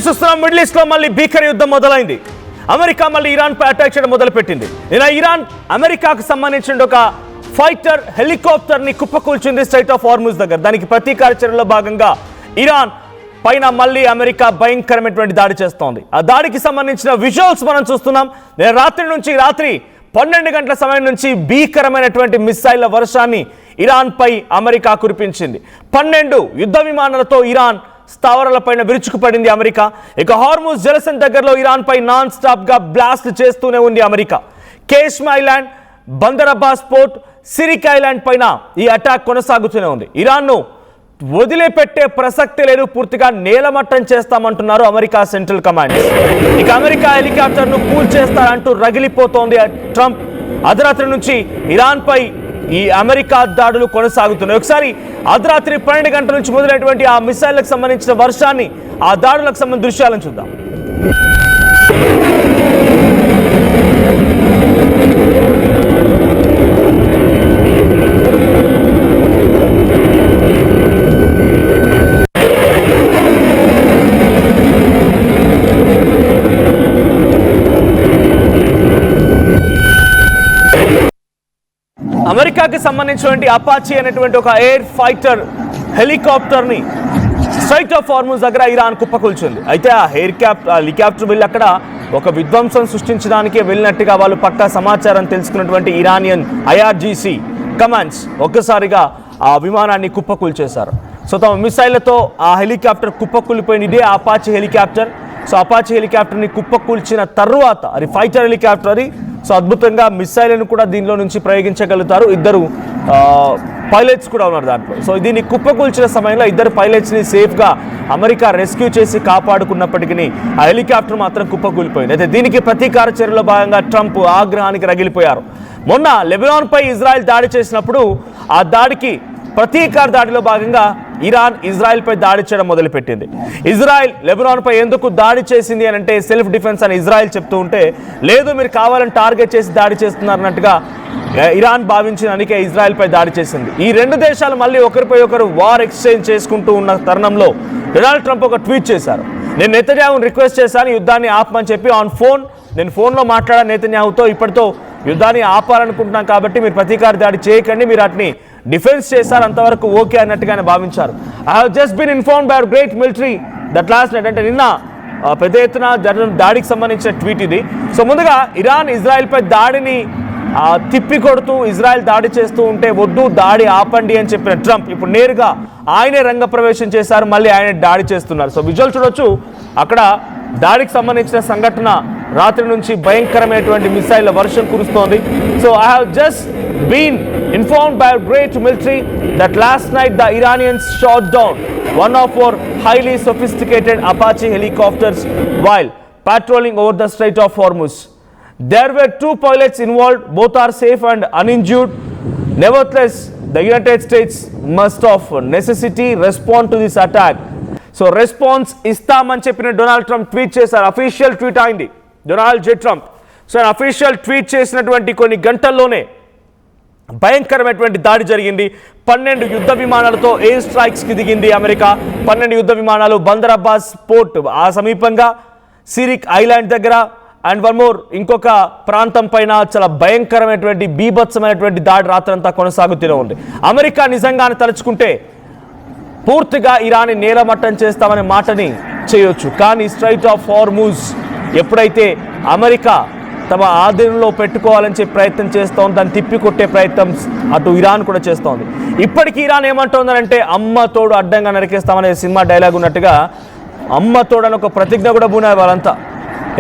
చూస్తున్నాం middle east లో మళ్ళీ భీకర యుద్ధం మొదలైంది. అమెరికా మళ్ళీ ఇరాన్ పై అటాక్ చేయడం మొదలుపెట్టింది. నిన్న ఇరాన్ అమెరికాకు సంబంధించిన ఒక ఫైటర్ హెలికాప్టర్ ని కుప్పకూల్చింది స్ట్రైట్ ఆఫ్ హార్ముజ్ దగ్గర. దానికి ప్రతీకార చర్యలో భాగంగా ఇరాన్ పైన మళ్ళీ అమెరికా భయంకరమైనటువంటి దాడి చేస్తోంది. ఆ దాడికి సంబంధించిన విజువల్స్ మనం చూస్తున్నాం. నేను రాత్రి 12 గంటల సమయం నుంచి భీకరమైనటువంటి మిస్సైళ్ల వర్షాన్ని ఇరాన్ పై అమెరికా కురిపించింది. 12 యుద్ధ విమానాలతో ఇరాన్ స్థావరాలపైన విరుచుకుపడింది అమెరికా. ఇక హార్ముజ్ జలసంధి దగ్గరలో ఇరాన్ పై నాన్ స్టాప్ గా బ్లాస్ట్ చేస్తూనే ఉంది America. Qeshm island, Bandar Abbas port, Sirik island పైన ఈ అటాక్ కొనసాగుతూనే ఉంది. ఇరాన్ను వదిలిపెట్టే ప్రసక్తి లేదు, పూర్తిగా నేలమట్టం చేస్తామంటున్నారు అమెరికా సెంట్రల్ కమాండ్. ఇక అమెరికా హెలికాప్టర్ను కూల్ చేస్తారంటూ రగిలిపోతోంది ట్రంప్. అర్ధరాత్రి నుంచి ఇరాన్ పై ఈ అమెరికా దాడులు కొనసాగుతున్నాయి. ఒకసారి అర్ధరాత్రి 12 గంటల నుంచి మొదలైనటువంటి ఆ మిసైళ్లకు సంబంధించిన వర్షాన్ని, ఆ దాడులకు సంబంధించిన దృశ్యాలను చూద్దాం. అమెరికాకి సంబంధించినటువంటి అపాచీ అనేటువంటి ఒక ఎయిర్ ఫైటర్ హెలికాప్టర్ ని స్ట్రైట్ ఆఫ్ హార్ముజ్ దగ్గర ఇరాన్ కుప్పకూల్చింది. అయితే ఆ హెలికాప్టర్ వెళ్ళి అక్కడ ఒక విధ్వంసం సృష్టించడానికే వెళ్ళినట్టుగా వాళ్ళు పక్కా సమాచారం తెలుసుకున్నటువంటి ఇరానియన్ IRGC కమాండ్స్ ఒక్కసారిగా ఆ విమానాన్ని కుప్పకూల్చేశారు. సో తమ మిసైళ్లతో ఆ హెలికాప్టర్ కుప్పకూలిపోయింది. ఇదే అపాచీ హెలికాప్టర్. సో అపాచీ హెలికాప్టర్ని కుప్పకూల్చిన తర్వాత అది ఫైటర్ హెలికాప్టర్ అది. సో అద్భుతంగా మిసైల్ను కూడా దీనిలో నుంచి ప్రయోగించగలుగుతారు. ఇద్దరు పైలట్స్ కూడా ఉన్నారు దాంట్లో. సో దీన్ని కుప్పకూల్చిన సమయంలో ఇద్దరు పైలట్స్ని సేఫ్గా అమెరికా రెస్క్యూ చేసి కాపాడుకున్నప్పటికీ ఆ హెలికాప్టర్ మాత్రం కుప్పకూలిపోయింది. అయితే దీనికి ప్రతీకార చర్యలో భాగంగా ట్రంప్ ఆగ్రహానికి రగిలిపోయారు. మొన్న లెబనాన్పై ఇజ్రాయెల్ దాడి చేసినప్పుడు ఆ దాడికి ప్రతీకార దాడిలో భాగంగా ఇరాన్ ఇజ్రాయెల్పై దాడి చేయడం మొదలుపెట్టింది. ఇజ్రాయెల్ లెబనాన్పై ఎందుకు దాడి చేసింది అని అంటే సెల్ఫ్ డిఫెన్స్ అని ఇజ్రాయెల్ చెప్తూ ఉంటే, లేదు మీరు కావాలని టార్గెట్ చేసి దాడి చేస్తున్నారన్నట్టుగా ఇరాన్ భావించినందుకే ఇజ్రాయెల్పై దాడి చేసింది. ఈ రెండు దేశాలు మళ్ళీ ఒకరిపై ఒకరు వార్ ఎక్స్చేంజ్ చేసుకుంటూ ఉన్న తరుణంలో డొనాల్డ్ ట్రంప్ ఒక ట్వీట్ చేశారు. నేను నెతన్యాహును రిక్వెస్ట్ చేశాను యుద్ధాన్ని ఆపమని చెప్పి నేను ఫోన్లో మాట్లాడాను నెతన్యాహుతో, ఇప్పటితో యుద్ధాన్ని ఆపాలనుకుంటున్నాం కాబట్టి మీరు ప్రతీకార దాడి చేయకండి, మీరు వాటిని డిఫెన్స్ చేశారు, అంతవరకు ఓకే అన్నట్టుగానే భావించారు. I have just been informed by great military that last night అంటే నిన్న పెద్ద ఎత్తున దాడికి సంబంధించిన ట్వీట్ ఇది. సో ముందుగా ఇరాన్ ఇజ్రాయెల్పై దాడిని తిప్పికొడుతూ ఇజ్రాయెల్ దాడి చేస్తూ ఉంటే వద్దు దాడి ఆపండి అని చెప్పిన ట్రంప్ ఇప్పుడు నేరుగా ఆయనే రంగప్రవేశం చేశారు, మళ్ళీ ఆయనే దాడి చేస్తున్నారు. సో విజువల్ చూడొచ్చు, అక్కడ దాడికి సంబంధించిన సంఘటన రాత్రి నుంచి భయంకరమైనటువంటి మిసైళ్ల వర్షం కురుస్తోంది. So I have just been informed by great military that last night the Iranians shot down one of our highly sophisticated Apache helicopters while patrolling over the Strait of Hormuz. There were 2 pilots involved, both are safe and uninjured. Nevertheless, the United States must of necessity respond to this attack. So response istamani cheppina Donald Trump tweet chesaru. Official tweet ayindi Donald J. Trump. So an official tweet చేసినటువంటి కొన్ని గంటల్లోనే భయంకరమైనటువంటి దాడి జరిగింది. 12 యుద్ధ విమానాలతో air స్ట్రైక్స్కి దిగింది America. 12 యుద్ధ విమానాలు బందర్ అబ్బాస్ పోర్ట్ ఆ సమీపంగా, సిరిక్ ఐలాండ్ దగ్గర అండ్ వన్ మోర్ ఇంకొక ప్రాంతం పైన చాలా భయంకరమైనటువంటి బీభత్సమైనటువంటి దాడి రాత్రంతా కొనసాగుతూనే ఉంది. అమెరికా నిజంగానే తలుచుకుంటే పూర్తిగా ఇరాన్ని నేలమట్టం చేస్తామనే మాటని చేయొచ్చు. కానీ స్ట్రైట్ ఆఫ్ హార్ముజ్ ఎప్పుడైతే అమెరికా తమ ఆధీనంలో పెట్టుకోవాలని చెప్పి ప్రయత్నం చేస్తోంది, దాన్ని తిప్పికొట్టే ప్రయత్నం అటు ఇరాన్ కూడా చేస్తోంది. ఇప్పటికీ ఇరాన్ ఏమంటోందనంటే అమ్మ తోడు అడ్డంగా నరికేస్తామనే సినిమా డైలాగ్ ఉన్నట్టుగా అమ్మ తోడు అని ఒక ప్రతిజ్ఞ కూడా పూనారు వాళ్ళంతా.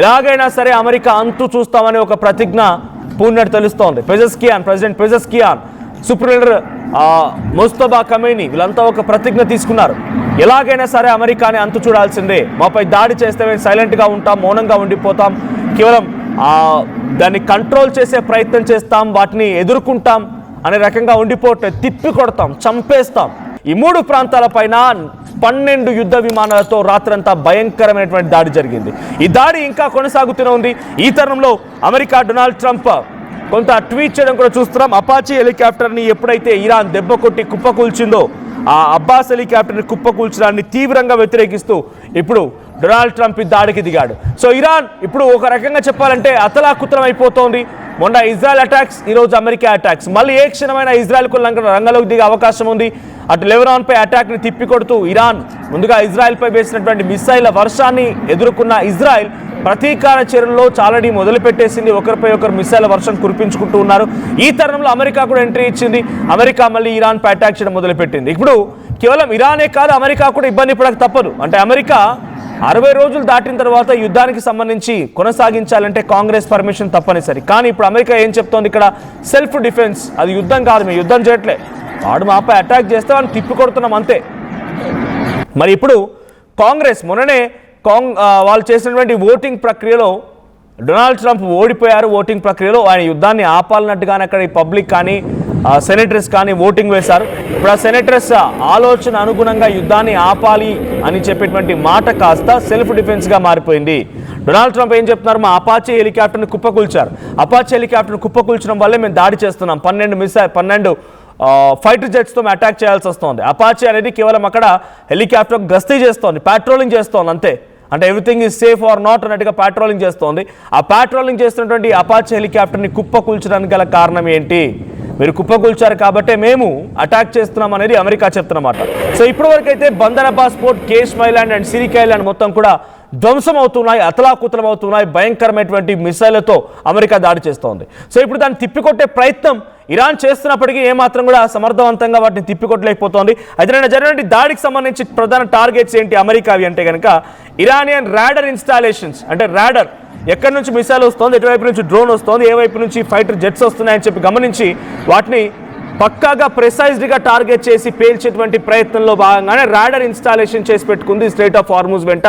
ఎలాగైనా సరే అమెరికా అంతు చూస్తామని ఒక ప్రతిజ్ఞ పూనట్టు తెలుస్తోంది. President Pezeshkian, supreme leader Mustafa Khamenei వీళ్ళంతా ఒక ప్రతిజ్ఞ తీసుకున్నారు. ఎలాగైనా సరే అమెరికాని అంతు చూడాల్సిందే, మాపై దాడి చేస్తే మేము సైలెంట్గా ఉంటాం, మౌనంగా ఉండిపోతాం, కేవలం దాన్ని కంట్రోల్ చేసే ప్రయత్నం చేస్తాం, వాటిని ఎదుర్కొంటాం అనే రకంగా ఉండిపోతే తిప్పి కొడతాం, చంపేస్తాం. ఈ 3 ప్రాంతాలపైన 12 యుద్ధ విమానాలతో రాత్రంతా భయంకరమైనటువంటి దాడి జరిగింది. ఈ దాడి ఇంకా కొనసాగుతూనే ఉంది. ఈ తరుణంలో అమెరికా డొనాల్డ్ ట్రంప్ కొంత ట్వీట్ చేయడం కూడా చూస్తున్నాం. అపాచీ హెలికాప్టర్ని ఎప్పుడైతే ఇరాన్ దెబ్బ కొట్టి కుప్పకూల్చిందో ఆ అబ్బాస్ హెలికాప్టర్ని కుప్పకూల్చడాన్ని తీవ్రంగా వ్యతిరేకిస్తూ ఇప్పుడు డొనాల్డ్ ట్రంప్ ఈ దాడికి దిగాడు. సో ఇరాన్ ఇప్పుడు ఒక రకంగా చెప్పాలంటే అతలాకుతలం అయిపోతోంది. మొన్న ఇజ్రాయెల్ అటాక్స్, ఈరోజు అమెరికా అటాక్స్. మళ్ళీ ఏ క్షణమైన ఇజ్రాయెల్కు రంగంలోకి దిగే అవకాశం ఉంది. అటు లెబనాన్పై అటాక్ని తిప్పికొడుతూ ఇరాన్ ముందుగా ఇజ్రాయెల్పై వేసినటువంటి మిసైళ్ల వర్షాన్ని ఎదుర్కొన్న ఇజ్రాయెల్ ప్రతీకార చర్యల్లో చాలాడీ మొదలుపెట్టేసింది. ఒకరిపై ఒకరు మిసైళ్ల వర్షం కురిపించుకుంటూ ఉన్నారు. ఈ తరుణంలో అమెరికా కూడా ఎంట్రీ ఇచ్చింది. అమెరికా మళ్ళీ ఇరాన్పై అటాక్ చేయడం మొదలుపెట్టింది. ఇప్పుడు కేవలం ఇరానే కాదు, అమెరికా కూడా ఇబ్బంది పడక తప్పదు. అంటే అమెరికా 60 రోజులు దాటిన తర్వాత యుద్ధానికి సంబంధించి కొనసాగించాలంటే కాంగ్రెస్ పర్మిషన్ తప్పనిసరి. కానీ ఇప్పుడు అమెరికా ఏం చెప్తోంది, ఇక్కడ సెల్ఫ్ డిఫెన్స్, అది యుద్ధం కాదు, మేము యుద్ధం చేయట్లే, వాడు మాపై అటాక్ చేస్తే వాళ్ళని తిప్పి కొడుతున్నాం అంతే. మరి ఇప్పుడు కాంగ్రెస్ మొన్ననే వాళ్ళు చేసినటువంటి ఓటింగ్ ప్రక్రియలో డొనాల్డ్ ట్రంప్ ఓడిపోయారు. ఓటింగ్ ప్రక్రియలో ఆయన యుద్ధాన్ని ఆపాలన్నట్టుగానే అక్కడ ఈ పబ్లిక్ కానీ సెనేటర్స్ కానీ ఓటింగ్ వేశారు. ఇప్పుడు ఆ సెనేటర్స్ ఆలోచన అనుగుణంగా యుద్ధాన్ని ఆపాలి అని చెప్పేటువంటి మాట కాస్త సెల్ఫ్ డిఫెన్స్గా మారిపోయింది. డొనాల్డ్ ట్రంప్ ఏం చెప్తున్నారు, మా అపాచీ హెలికాప్టర్ని కుప్పకూల్చారు, అపాచీ హెలికాప్టర్ని కుప్పకూల్చడం వల్లే మేము దాడి చేస్తున్నాం, 12 ఫైటర్ జెట్స్తో అటాక్ చేయాల్సి వస్తుంది. అపాచీ అనేది కేవలం అక్కడ హెలికాప్టర్ గస్తీ చేస్తోంది, పాట్రోలింగ్ చేస్తోంది అంతే. అంటే everything is safe or not అన్నట్టుగా పాట్రోలింగ్ చేస్తోంది. ఆ పాట్రోలింగ్ చేస్తున్నటువంటి అపాచీ హెలికాప్టర్ని కుప్పకూల్చడానికి గల కారణం ఏంటి, మీరు కుప్పకూల్చారు కాబట్టే మేము అటాక్ చేస్తున్నాం అనేది అమెరికా చెప్తున్నమాట. సో ఇప్పటివరకు అయితే Bandar Abbas port, Qeshm island and Sirik island మొత్తం కూడా ధ్వంసం అవుతున్నాయి, అతలాకుతలం అవుతున్నాయి. భయంకరమైనటువంటి మిసైళ్లతో అమెరికా దాడి చేస్తోంది. సో ఇప్పుడు దాన్ని తిప్పికొట్టే ప్రయత్నం ఇరాన్ చేస్తున్నప్పటికీ ఏమాత్రం కూడా సమర్థవంతంగా వాటిని తిప్పికొట్టలేకపోతోంది. అయితే నిన్న జరిగినటువంటి దాడికి సంబంధించి ప్రధాన టార్గెట్స్ ఏంటి అమెరికావి అంటే కనుక ఇరానియన్ రాడర్ ఇన్స్టాలేషన్స్. అంటే రాడర్, ఎక్కడి నుంచి మిసైల్ వస్తుంది, ఎటువైపు నుంచి డ్రోన్ వస్తుంది, ఏ వైపు నుంచి ఫైటర్ జెట్స్ వస్తున్నాయని చెప్పి గమనించి వాటిని పక్కాగా ప్రెసైజ్డ్గా టార్గెట్ చేసి పేల్చేటువంటి ప్రయత్నంలో భాగంగానే రాడర్ ఇన్స్టాలేషన్ చేసి పెట్టుకుంది స్ట్రెయిట్ ఆఫ్ హార్ముజ్ వెంట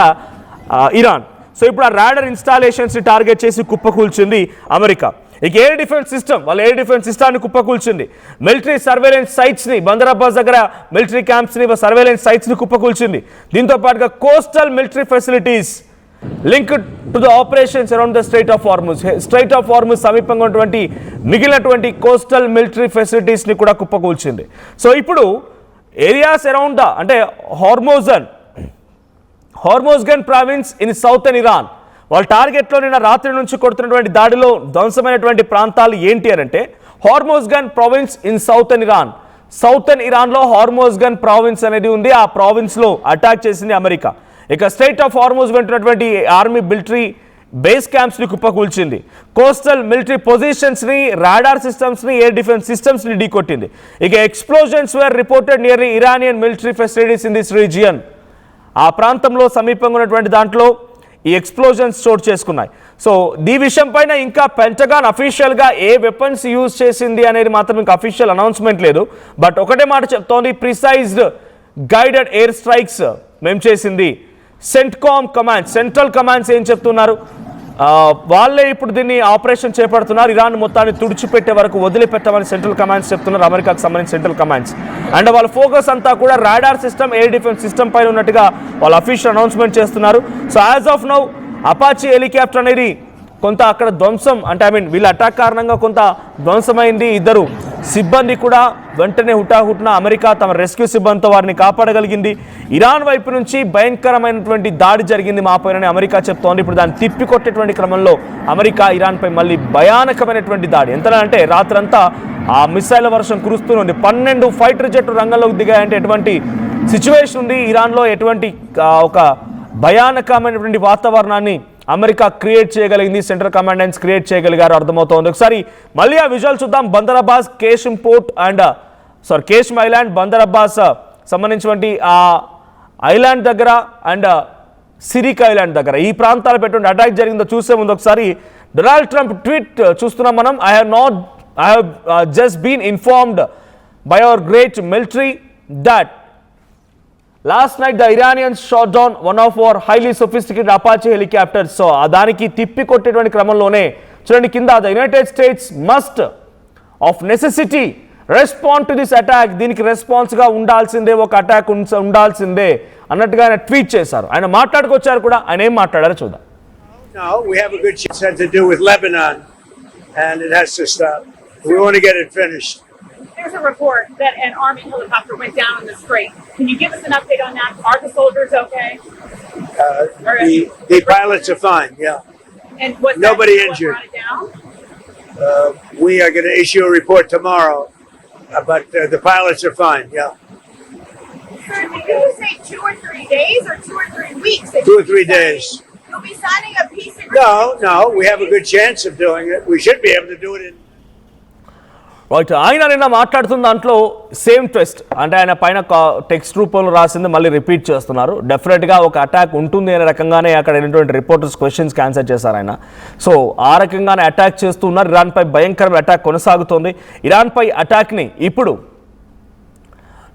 ఇరాన్. సో ఇప్పుడు ఆ రాడర్ ఇన్స్టాలేషన్స్ని టార్గెట్ చేసి కుప్పకూల్చింది అమెరికా. ఇక ఎయిర్ డిఫెన్స్ సిస్టమ్, వాళ్ళ ఎయిర్ డిఫెన్స్ సిస్టాన్ని కుప్పకూల్చింది. మిలిటరీ సర్వేలెన్స్ సైట్స్ని, బందర్ అబ్బాస్ దగ్గర మిలిటరీ క్యాంప్స్ని, సర్వేలెన్స్ సైట్స్ని కుప్పకూల్చింది. దీంతో పాటుగా coastal military facilities linked to the operations around the strait of Hormuz. Strait of Hormuz సమీపంగా ఉన్నటువంటి మిగిలినటువంటి కోస్టల్ మిలిటరీ ఫెసిలిటీస్ని కూడా కుప్పకూల్చింది. సో ఇప్పుడు ఏరియాస్ అరౌండ్ ద అంటే Hormozgan province in southern Iran, వాళ్ళ టార్గెట్లో నిన్న రాత్రి నుంచి కొడుతున్నటువంటి దాడిలో ధ్వంసమైనటువంటి ప్రాంతాలు ఏంటి అని అంటే Hormozgan province in southern Iran. Southern ఇరాన్లో హార్మోజ్గన్ ప్రావిన్స్ అనేది ఉంది. ఆ ప్రావిన్స్లో అటాక్ చేసింది అమెరికా. ఇక స్ట్రెయిట్ ఆఫ్ హార్ముజ్ వెంటున్నటువంటి ఆర్మీ మిలిటరీ బేస్ క్యాంప్స్ని కుప్పకూల్చింది. కోస్టల్ మిలిటరీ పొజిషన్స్ని, రాడార్ సిస్టమ్స్ని, ఎయిర్ డిఫెన్స్ సిస్టమ్స్ని ఢీకొట్టింది. ఇక explosions were reported near Iranian military facilities in this region. ఆ ప్రాంతంలో సమీపంగా ఉన్నటువంటి దాంట్లో ఈ ఎక్స్ప్లోజన్స్ చోటు చేసుకున్నాయి. సో ఈ విషయం పైన ఇంకా పెంటగాన్ అఫీషియల్గా ఏ వెపన్స్ యూజ్ చేసింది అనేది మాత్రం ఇంకా అఫీషియల్ అనౌన్స్మెంట్ లేదు. బట్ ఒకటే మాట చెప్తోంది, ప్రిసైజ్డ్ గైడెడ్ ఎయిర్ స్ట్రైక్స్ మేము చేసింది. సెంట్కామ్ కమాండ్స్, సెంట్రల్ కమాండ్స్ ఏం చెప్తున్నారు, వాళ్ళే ఇప్పుడు దీన్ని ఆపరేషన్ చేపడుతున్నారు. ఇరాన్ మొత్తాన్ని తుడిచిపెట్టే వరకు వదిలిపెట్టమని సెంట్రల్ కమాండ్స్ చెప్తున్నారు, అమెరికాకు సంబంధించిన సెంట్రల్ కమాండ్స్. అండ్ వాళ్ళ ఫోకస్ అంతా కూడా radar system, air defence system పైన ఉన్నట్టుగా వాళ్ళు అఫీషియల్ అనౌన్స్మెంట్ చేస్తున్నారు. So as of now Apache helicopter అనేది కొంత అక్కడ ధ్వంసం, అంటే వీళ్ళ అటాక్ కారణంగా కొంత ధ్వంసమైంది. 2 సిబ్బంది కూడా వెంటనే హుటాహుటిన అమెరికా తమ రెస్క్యూ సిబ్బందితో వారిని కాపాడగలిగింది. ఇరాన్ వైపు నుంచి భయంకరమైనటువంటి దాడి జరిగింది మా పైన అమెరికా చెప్తోంది. ఇప్పుడు దాన్ని తిప్పికొట్టేటువంటి క్రమంలో అమెరికా ఇరాన్పై మళ్ళీ భయానకమైనటువంటి దాడి. ఎంత అంటే రాత్రంతా ఆ మిసైల్ వర్షం కురుస్తూనే 12 ఫైటర్ జెట్లు రంగంలోకి దిగాయంటే ఎటువంటి సిచ్యువేషన్ ఉంది ఇరాన్లో, ఎటువంటి ఒక భయానకమైనటువంటి వాతావరణాన్ని అమెరికా క్రియేట్ చేయగలిగింది, సెంట్రల్ కమాండెంట్స్ క్రియేట్ చేయగలిగారు అర్థమవుతోంది. ఒకసారి మళ్ళీ ఆ విజువల్ చూద్దాం. Bandar Abbas, Qeshm port and Qeshm island, Bandar Abbas సంబంధించినటువంటి ఆ ఐలాండ్ దగ్గర అండ్ సిరిక్ ఐలాండ్ దగ్గర ఈ ప్రాంతాలు పెట్టుకుంటే అటాక్ జరిగిందో చూసే ముందు ఒకసారి డొనాల్డ్ ట్రంప్ ట్వీట్ చూస్తున్నాం మనం. I have just been informed by our great military that last night the Iranians shot down one of our highly sophisticated Apache helicopters. So దానికి తిప్పి కొట్టేటువంటి క్రమంలోనే చూడండి కింద, the United States must of necessity respond to this attack. దీనికి రెస్పాన్స్గా ఉండాల్సిందే, ఒక attack ఉండాల్సిందే అన్నట్టుగా ఆయన ట్వీట్ చేశారు. ఆయన మాట్లాడుకొచ్చారు కూడా. ఆయన ఏం మాట్లాడారో చూద్దాం. No, we have a good chance to do with Lebanon and it has to stop. We want to get it finished. there's a report that an Army helicopter went down in the strait. Can you give us an update on that? Are the soldiers okay? The pilots are fine. Yeah. And was Nobody that injured. brought it down? We are going to issue a report tomorrow, but the pilots are fine. Yeah. Sir, did you say 2 or 3 days or 2 or 3 weeks? that 2 or you'll be 3 signing- days. You'll be signing a peace agreement. No. We have a good chance of doing it. We should be able to do it in. Right ఆయన నిన్న మాట్లాడుతున్న దాంట్లో same twist అంటే ఆయన పైన text రూపంలో రాసింది మళ్ళీ రిపీట్ చేస్తున్నారు. డెఫినెట్గా ఒక అటాక్ ఉంటుంది అనే రకంగానే అక్కడ అయినటువంటి రిపోర్టర్స్ క్వశ్చన్స్కి ఆన్సర్ చేశారు ఆయన. సో ఆ రకంగానే అటాక్ చేస్తున్నారు. ఇరాన్పై భయంకరమైన అటాక్ కొనసాగుతోంది. ఇరాన్పై అటాక్ని ఇప్పుడు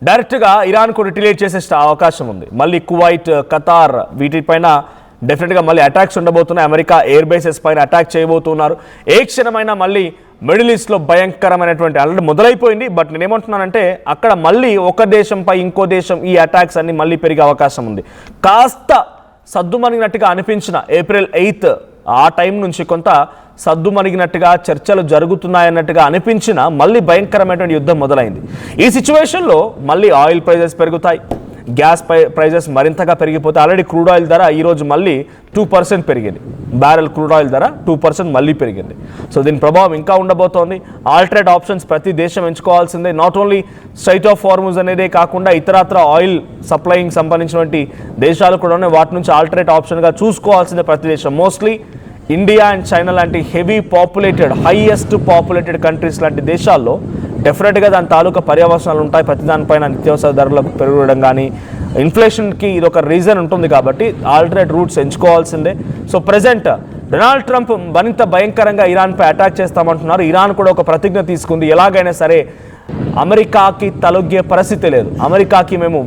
డైరెక్ట్గా ఇరాన్కు రిటిలేట్ చేసే అవకాశం ఉంది. మళ్ళీ కువైట్, ఖతార్ వీటిపైన డెఫినెట్గా మళ్ళీ అటాక్స్ ఉండబోతున్నాయి. అమెరికా ఎయిర్ బేసెస్ పైన అటాక్ చేయబోతున్నారు. ఏ క్షణమైనా మళ్ళీ మిడిల్ ఈస్ట్లో భయంకరమైనటువంటి ఆల్రెడీ మొదలైపోయింది. బట్ నేనేమంటున్నానంటే అక్కడ మళ్ళీ ఒక దేశంపై ఇంకో దేశం ఈ అటాక్స్ అన్ని మళ్ళీ పెరిగే అవకాశం ఉంది. కాస్త సద్దుమణిగినట్టుగా అనిపించిన April 8th ఆ టైం నుంచి కొంత సద్దుమణిగినట్టుగా చర్చలు జరుగుతున్నాయన్నట్టుగా అనిపించిన మళ్ళీ భయంకరమైనటువంటి యుద్ధం మొదలైంది. ఈ సిచ్యువేషన్లో మళ్ళీ ఆయిల్ ప్రైజెస్ పెరుగుతాయి, గ్యాస్ ప్రైజెస్ మరింతగా పెరిగిపోతే ఆల్రెడీ క్రూడ్ ఆయిల్ ధర ఈరోజు మళ్ళీ 2% పెరిగింది. బ్యారెల్ క్రూడ్ ఆయిల్ ధర 2% మళ్ళీ పెరిగింది. సో దీని ప్రభావం ఇంకా ఉండబోతోంది. ఆల్టర్నేట్ ఆప్షన్స్ ప్రతి దేశం ఎంచుకోవాల్సిందే. Not only strait of Hormuz అనేదే కాకుండా ఇతరత్ర ఆయిల్ సప్లయింగ్ సంబంధించినటువంటి దేశాలు కూడా ఉన్నాయి. వాటి నుంచి ఆల్టర్నేట్ ఆప్షన్గా చూసుకోవాల్సిందే ప్రతి దేశం. మోస్ట్లీ ఇండియా అండ్ చైనా లాంటి heavy populated, highest populated countries లాంటి దేశాల్లో డెఫినెట్గా దాని తాలూకా పర్యవసనాలు ఉంటాయి. ప్రతి దానిపైన నిత్యావసర ధరలకు పెరగడం కానీ ఇన్ఫ్లేషన్కి ఇది ఒక రీజన్ ఉంటుంది కాబట్టి ఆల్టర్నేట్ రూట్స్ ఎంచుకోవాల్సిందే. సో ప్రజెంట్ డొనాల్డ్ ట్రంప్ మరింత భయంకరంగా ఇరాన్పై అటాక్ చేస్తామంటున్నారు. ఇరాన్ కూడా ఒక ప్రతిజ్ఞ తీసుకుంది, ఎలాగైనా సరే అమెరికాకి తలొగ్గే పరిస్థితి లేదు, అమెరికాకి మేము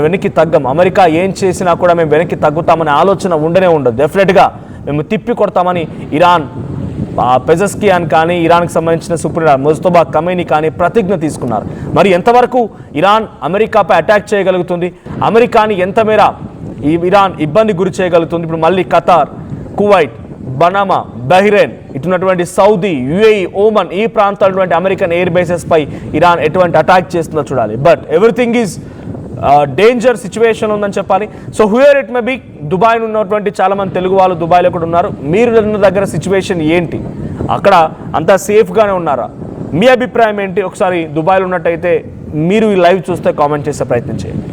వెనక్కి తగ్గం, అమెరికా ఏం చేసినా కూడా మేము వెనక్కి తగ్గుతామనే ఆలోచన ఉండనే ఉండదు. డెఫినెట్గా మేము తిప్పి కొడతామని ఇరాన్ పెజెస్కియాన్ కానీ ఇరాన్కి సంబంధించిన సుప్రీం ముస్తఫా ఖమేనీ కానీ ప్రతిజ్ఞ తీసుకున్నారు. మరి ఎంతవరకు ఇరాన్ అమెరికాపై అటాక్ చేయగలుగుతుంది, అమెరికాని ఎంత మేర ఇరాన్ ఇబ్బంది గురి చేయగలుగుతుంది? ఇప్పుడు మళ్ళీ ఖతార్, కువైట్, బనామా, బహ్రెయిన్, ఇటున్నటువంటి సౌదీ, యుఏఈ, ఓమన్ ఈ ప్రాంతాలటువంటి అమెరికన్ ఎయిర్ బేసెస్ పై ఇరాన్ ఎటువంటి అటాక్ చేస్తుందో చూడాలి. But everything is danger situation ఉందని చెప్పాలి. So whoever it may be, Dubai ఉన్నటువంటి చాలామంది తెలుగు వాళ్ళు దుబాయ్లో కూడా ఉన్నారు. మీరు ఉన్న దగ్గర సిచ్యువేషన్ ఏంటి? అక్కడ అంతా సేఫ్గానే ఉన్నారా? మీ అభిప్రాయం ఏంటి? ఒకసారి దుబాయ్లో ఉన్నట్టయితే మీరు ఈ లైవ్ చూస్తే కామెంట్ చేసే ప్రయత్నం చేయండి.